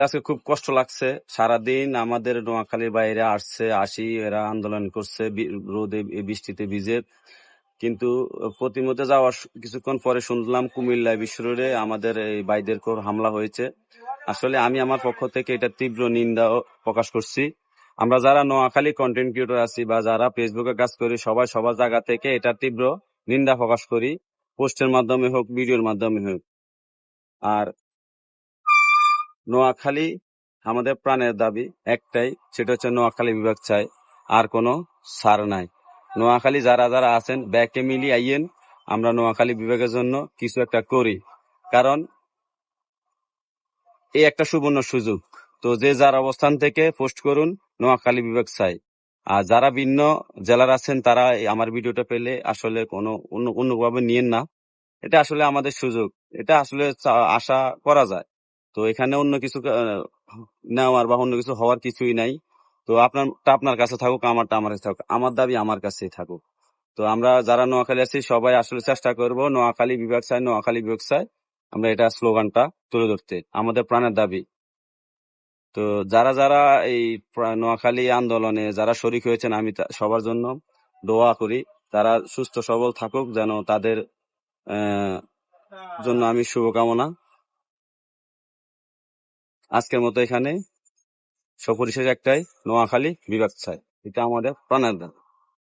আজকে খুব কষ্ট লাগছে। সারাদিন আমাদের নোয়াখালীর বাইরে আসি, এরা আন্দোলন করছে রোদে বৃষ্টিতে ভিজে। কিন্তু প্রতিমধ্যে যাওয়ার কিছুক্ষণ পরে শুনলাম কুমিল্লা বিশ্ব রোডে আমাদের এই ভাইদের উপর হামলা হয়েছে। আসলে আমি আমার পক্ষ থেকে এটা তীব্র নিন্দা প্রকাশ করছি। আমরা যারা নোয়াখালী কন্টেন্ট ক্রিয়েটর আছি বা যারা ফেসবুকে কাজ করি, সবাই সবার জায়গা থেকে এটা তীব্র নিন্দা প্রকাশ করি, পোস্টের মাধ্যমে হোক, ভিডিওর মাধ্যমে হোক। আর নোয়াখালী আমাদের প্রাণের দাবি একটাই, সেটা হচ্ছে নোয়াখালী বিভাগ চাই, আর কোনো ছাড় নাই। নোয়াখালী যারা যারা আছেন ব্যাকে মিলিয়ে আইয়েন, আমরা নোয়াখালী বিভাগের জন্য কিছু একটা করি। কারণ এই একটা সুবর্ণ সুযোগ। তো যে যার অবস্থান থেকে পোস্ট করুন নোয়াখালী বিভাগ চাই। আর যারা ভিন্ন জেলার আছেন তারা আমার ভিডিওটা পেলে আসলে কোনো অন্যভাবে নিয়েন না। এটা আসলে আমাদের সুযোগ, এটা আসলে আশা করা যায়। তো এখানে অন্য কিছু নেওয়ার বা অন্য কিছু হওয়ার কিছুই নাই। তো আপনারটা আপনার কাছে থাকুক, আমারটা আমার কাছে থাকুক, আমার দাবি আমার কাছেই থাকুক। তো আমরা যারা নোয়াখালী আছি সবাই আসলে চেষ্টা করব নোয়াখালী বিভাগ চাই, নোয়াখালী বিভাগ চাই। আমরা এটা স্লোগানটা তুলে ধরতে, আমাদের প্রাণের দাবি। তো যারা যারা এই নোয়াখালী আন্দোলনে যারা শরিক হয়েছেন, আমি সবার জন্য দোয়া করি। তারা সুস্থ সবল থাকুক, যেন তাদের জন্য আমি শুভকামনা। আজকের মতো এখানে সপরিশেষ একটাই, নোয়াখালী বিভাগ চাই, এটা আমাদের প্রাণের দাবি।